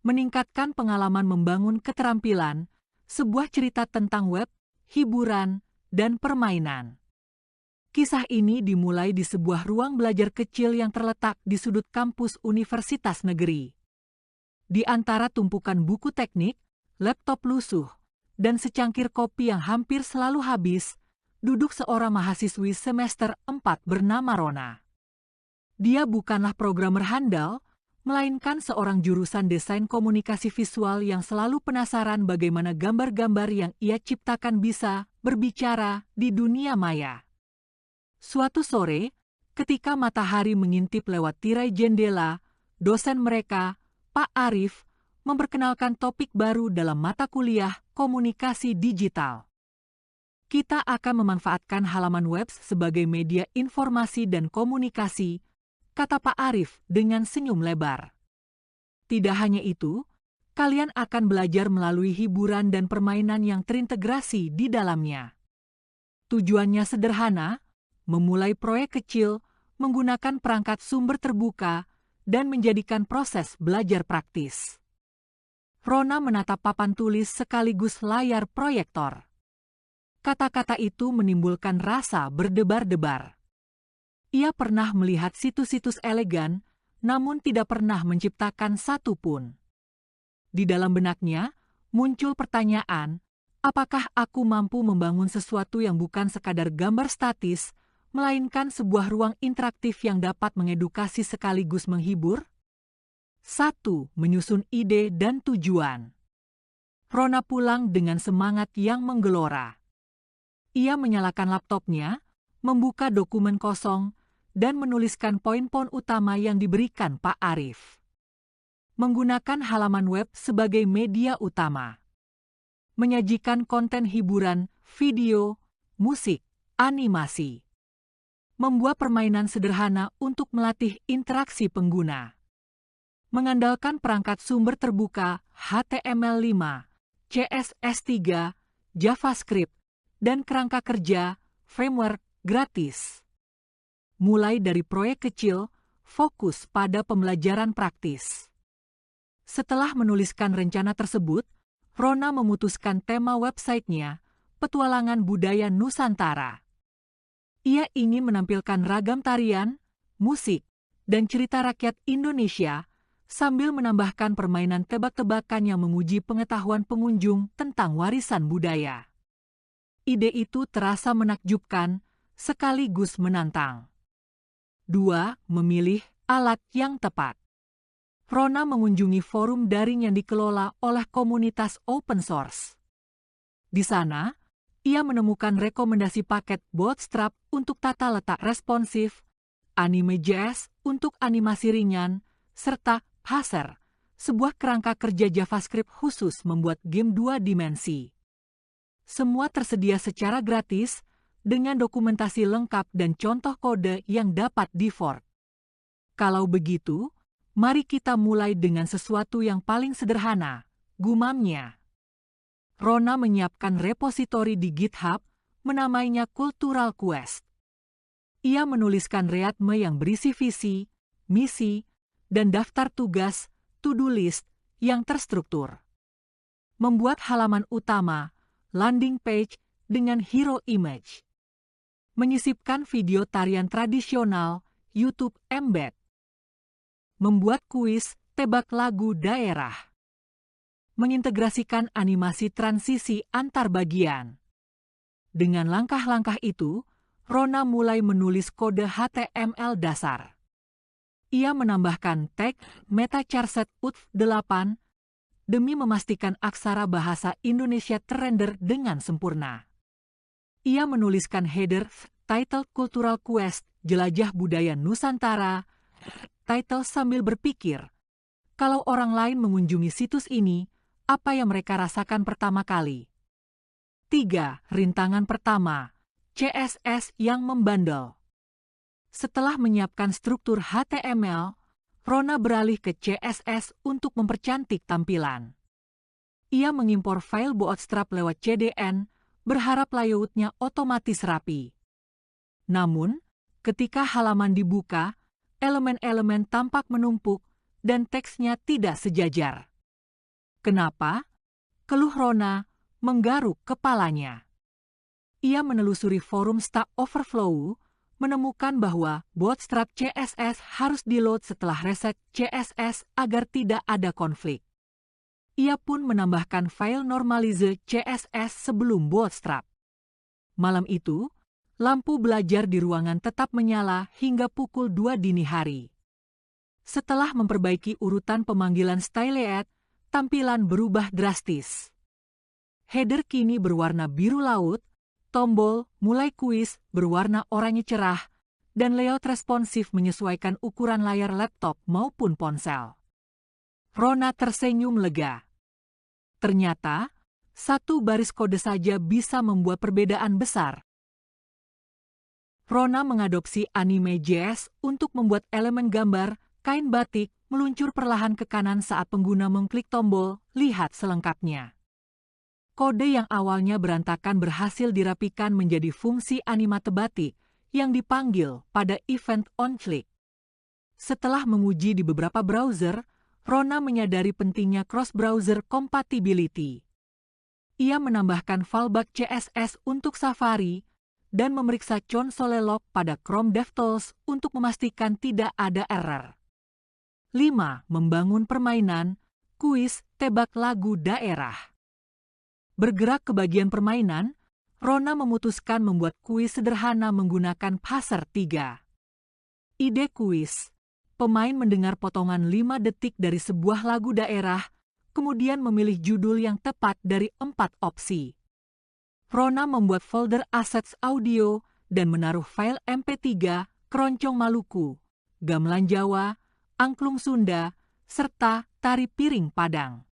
meningkatkan pengalaman membangun keterampilan, sebuah cerita tentang web, hiburan, dan permainan. Kisah ini dimulai di sebuah ruang belajar kecil yang terletak di sudut kampus universitas negeri. Di antara tumpukan buku teknik, laptop lusuh, dan secangkir kopi yang hampir selalu habis, duduk seorang mahasiswi semester 4 bernama Rona. Dia bukanlah programmer handal, melainkan seorang jurusan desain komunikasi visual yang selalu penasaran bagaimana gambar-gambar yang ia ciptakan bisa berbicara di dunia maya. Suatu sore, ketika matahari mengintip lewat tirai jendela, dosen mereka, Pak Arif, memperkenalkan topik baru dalam mata kuliah komunikasi digital. Kita akan memanfaatkan halaman web sebagai media informasi dan komunikasi, kata Pak Arif dengan senyum lebar. Tidak hanya itu, kalian akan belajar melalui hiburan dan permainan yang terintegrasi di dalamnya. Tujuannya sederhana, memulai proyek kecil, menggunakan perangkat sumber terbuka, dan menjadikan proses belajar praktis. Rona menatap papan tulis sekaligus layar proyektor. Kata-kata itu menimbulkan rasa berdebar-debar. Ia pernah melihat situs-situs elegan, namun tidak pernah menciptakan satu pun. Di dalam benaknya, muncul pertanyaan, apakah aku mampu membangun sesuatu yang bukan sekadar gambar statis, melainkan sebuah ruang interaktif yang dapat mengedukasi sekaligus menghibur? 1. Menyusun ide dan tujuan. Rona pulang dengan semangat yang menggelora. Ia menyalakan laptopnya, membuka dokumen kosong, dan menuliskan poin-poin utama yang diberikan Pak Arif. Menggunakan halaman web sebagai media utama. Menyajikan konten hiburan, video, musik, animasi. Membuat permainan sederhana untuk melatih interaksi pengguna. Mengandalkan perangkat sumber terbuka HTML5, CSS3, JavaScript, dan kerangka kerja, framework, gratis. Mulai dari proyek kecil, fokus pada pembelajaran praktis. Setelah menuliskan rencana tersebut, Rona memutuskan tema websitenya, Petualangan Budaya Nusantara. Ia ingin menampilkan ragam tarian, musik, dan cerita rakyat Indonesia, sambil menambahkan permainan tebak-tebakan yang menguji pengetahuan pengunjung tentang warisan budaya. Ide itu terasa menakjubkan, sekaligus menantang. 2. Memilih alat yang tepat. Rona mengunjungi forum daring yang dikelola oleh komunitas open source. Di sana, ia menemukan rekomendasi paket Bootstrap untuk tata letak responsif, Anime.js untuk animasi ringan, serta Passer, sebuah kerangka kerja JavaScript khusus membuat game 2 dimensi. Semua tersedia secara gratis, dengan dokumentasi lengkap dan contoh kode yang dapat di-fork. Kalau begitu, mari kita mulai dengan sesuatu yang paling sederhana, gumamnya. Rona menyiapkan repositori di GitHub, menamainya Cultural Quest. Ia menuliskan readme yang berisi visi, misi, dan daftar tugas, to-do list, yang terstruktur. Membuat halaman utama, landing page, dengan hero image. Menyisipkan video tarian tradisional, YouTube embed. Membuat kuis, tebak lagu daerah. Mengintegrasikan animasi transisi antar bagian. Dengan langkah-langkah itu, Rona mulai menulis kode HTML dasar. Ia menambahkan tag MetaCharset UTF-8 demi memastikan aksara bahasa Indonesia terrender dengan sempurna. Ia menuliskan header title Cultural Quest, Jelajah Budaya Nusantara, title sambil berpikir, kalau orang lain mengunjungi situs ini, apa yang mereka rasakan pertama kali? 3. Rintangan pertama, CSS yang membandel. Setelah menyiapkan struktur HTML, Rona beralih ke CSS untuk mempercantik tampilan. Ia mengimpor file Bootstrap lewat CDN, berharap layoutnya otomatis rapi. Namun, ketika halaman dibuka, elemen-elemen tampak menumpuk dan teksnya tidak sejajar. Kenapa? Keluh Rona, menggaruk kepalanya. Ia menelusuri forum Stack Overflow, menemukan bahwa bootstrap CSS harus di-load setelah reset CSS agar tidak ada konflik. Ia pun menambahkan file normalize CSS sebelum bootstrap. Malam itu, lampu belajar di ruangan tetap menyala hingga pukul 2 dini hari. Setelah memperbaiki urutan pemanggilan styleat, tampilan berubah drastis. Header kini berwarna biru laut, tombol mulai kuis berwarna oranye cerah, dan layout responsif menyesuaikan ukuran layar laptop maupun ponsel. Rona tersenyum lega. Ternyata, satu baris kode saja bisa membuat perbedaan besar. Rona mengadopsi Anime.js untuk membuat elemen gambar kain batik meluncur perlahan ke kanan saat pengguna mengklik tombol "Lihat selengkapnya". Kode yang awalnya berantakan berhasil dirapikan menjadi fungsi animate batik yang dipanggil pada event onClick. Setelah menguji di beberapa browser, Rona menyadari pentingnya cross-browser compatibility. Ia menambahkan fallback CSS untuk Safari dan memeriksa console log pada Chrome DevTools untuk memastikan tidak ada error. 5. Membangun permainan, kuis, tebak lagu daerah. Bergerak ke bagian permainan, Rona memutuskan membuat kuis sederhana menggunakan Passer 3. Ide kuis: pemain mendengar potongan 5 detik dari sebuah lagu daerah, kemudian memilih judul yang tepat dari 4 opsi. Rona membuat folder assets audio dan menaruh file MP3, keroncong Maluku, gamelan Jawa, angklung Sunda, serta tari piring Padang.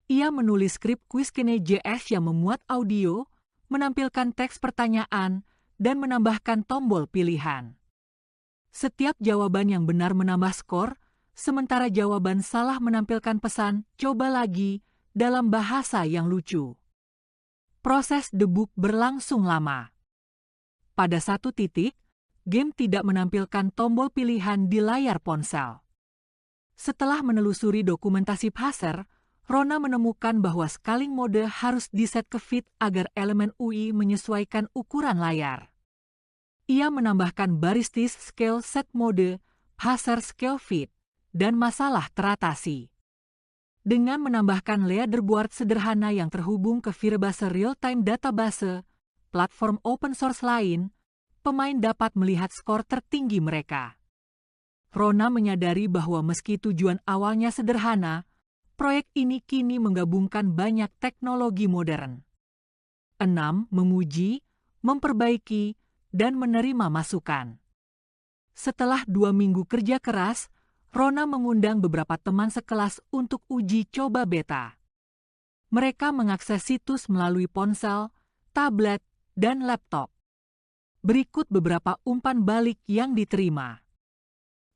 Ia menulis skrip Quizkene.js yang memuat audio, menampilkan teks pertanyaan, dan menambahkan tombol pilihan. Setiap jawaban yang benar menambah skor, sementara jawaban salah menampilkan pesan "coba lagi" dalam bahasa yang lucu. Proses debug berlangsung lama. Pada satu titik, game tidak menampilkan tombol pilihan di layar ponsel. Setelah menelusuri dokumentasi Passer, Rona menemukan bahwa scaling mode harus diset ke fit agar elemen UI menyesuaikan ukuran layar. Ia menambahkan baristis scale set mode, Passer scale fit, dan masalah teratasi. Dengan menambahkan leaderboard sederhana yang terhubung ke Firebase real-time database, platform open source lain, pemain dapat melihat skor tertinggi mereka. Rona menyadari bahwa meski tujuan awalnya sederhana, proyek ini kini menggabungkan banyak teknologi modern. 6. Menguji, memperbaiki, dan menerima masukan. Setelah 2 minggu kerja keras, Rona mengundang beberapa teman sekelas untuk uji coba beta. Mereka mengakses situs melalui ponsel, tablet, dan laptop. Berikut beberapa umpan balik yang diterima.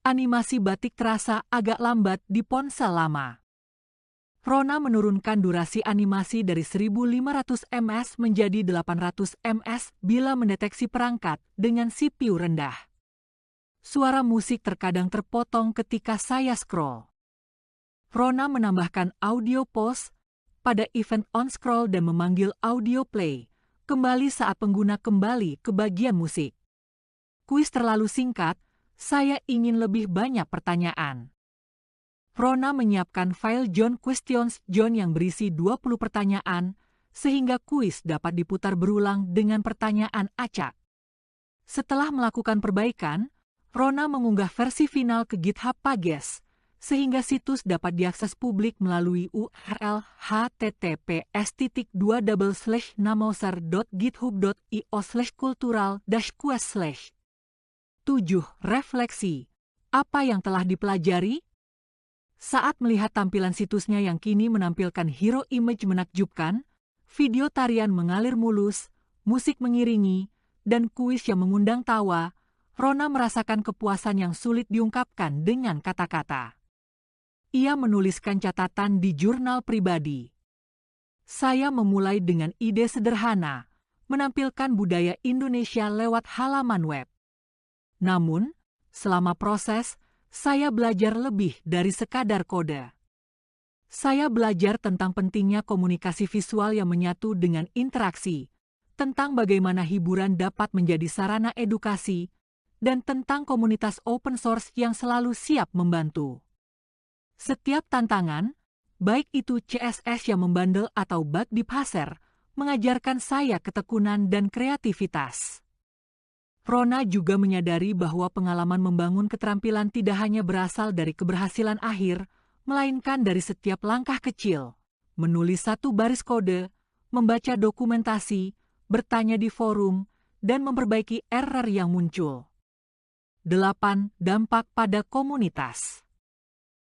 Animasi batik terasa agak lambat di ponsel lama. Rona menurunkan durasi animasi dari 1500 ms menjadi 800 ms bila mendeteksi perangkat dengan CPU rendah. Suara musik terkadang terpotong ketika saya scroll. Rona menambahkan audio pause pada event on scroll dan memanggil audio play kembali saat pengguna kembali ke bagian musik. Kuis terlalu singkat, saya ingin lebih banyak pertanyaan. Rona menyiapkan file John Questions John yang berisi 20 pertanyaan, sehingga kuis dapat diputar berulang dengan pertanyaan acak. Setelah melakukan perbaikan, Rona mengunggah versi final ke GitHub Pages, sehingga situs dapat diakses publik melalui URL https://namoser.github.io/cultural-quest/. 7. Refleksi. Apa yang telah dipelajari? Saat melihat tampilan situsnya yang kini menampilkan hero image menakjubkan, video tarian mengalir mulus, musik mengiringi, dan kuis yang mengundang tawa, Rona merasakan kepuasan yang sulit diungkapkan dengan kata-kata. Ia menuliskan catatan di jurnal pribadi. Saya memulai dengan ide sederhana, menampilkan budaya Indonesia lewat halaman web. Namun, selama proses, saya belajar lebih dari sekadar kode. Saya belajar tentang pentingnya komunikasi visual yang menyatu dengan interaksi, tentang bagaimana hiburan dapat menjadi sarana edukasi, dan tentang komunitas open source yang selalu siap membantu. Setiap tantangan, baik itu CSS yang membandel atau bug di parser, mengajarkan saya ketekunan dan kreativitas. Rona juga menyadari bahwa pengalaman membangun keterampilan tidak hanya berasal dari keberhasilan akhir, melainkan dari setiap langkah kecil. Menulis satu baris kode, membaca dokumentasi, bertanya di forum, dan memperbaiki error yang muncul. 8. Dampak pada komunitas.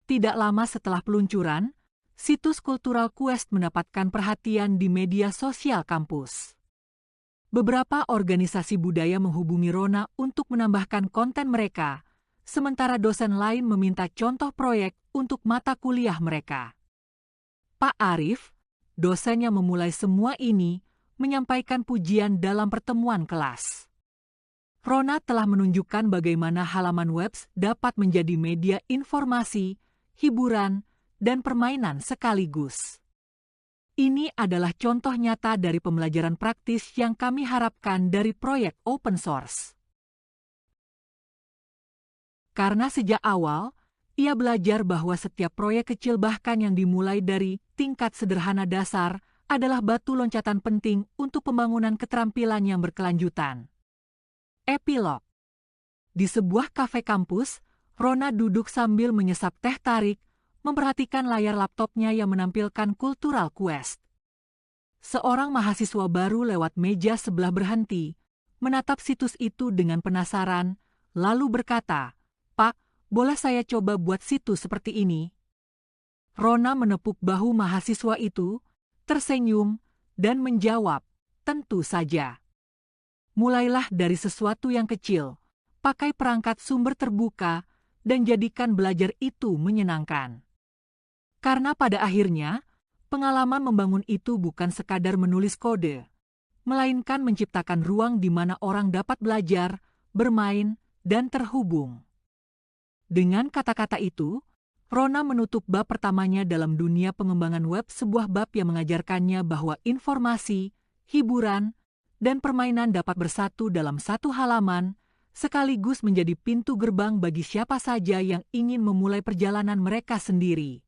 Tidak lama setelah peluncuran, situs Cultural Quest mendapatkan perhatian di media sosial kampus. Beberapa organisasi budaya menghubungi Rona untuk menambahkan konten mereka, sementara dosen lain meminta contoh proyek untuk mata kuliah mereka. Pak Arif, dosen yang memulai semua ini, menyampaikan pujian dalam pertemuan kelas. Rona telah menunjukkan bagaimana halaman web dapat menjadi media informasi, hiburan, dan permainan sekaligus. Ini adalah contoh nyata dari pembelajaran praktis yang kami harapkan dari proyek open source. Karena sejak awal, ia belajar bahwa setiap proyek kecil bahkan yang dimulai dari tingkat sederhana dasar adalah batu loncatan penting untuk pembangunan keterampilan yang berkelanjutan. Epilog. Di sebuah kafe kampus, Rona duduk sambil menyesap teh tarik, memperhatikan layar laptopnya yang menampilkan Cultural Quest. Seorang mahasiswa baru lewat meja sebelah berhenti, menatap situs itu dengan penasaran, lalu berkata, "Pak, boleh saya coba buat situs seperti ini?" Rona menepuk bahu mahasiswa itu, tersenyum, dan menjawab, "Tentu saja." Mulailah dari sesuatu yang kecil, pakai perangkat sumber terbuka, dan jadikan belajar itu menyenangkan. Karena pada akhirnya, pengalaman membangun itu bukan sekadar menulis kode, melainkan menciptakan ruang di mana orang dapat belajar, bermain, dan terhubung. Dengan kata-kata itu, Rona menutup bab pertamanya dalam dunia pengembangan web, sebuah bab yang mengajarkannya bahwa informasi, hiburan, dan permainan dapat bersatu dalam satu halaman, sekaligus menjadi pintu gerbang bagi siapa saja yang ingin memulai perjalanan mereka sendiri.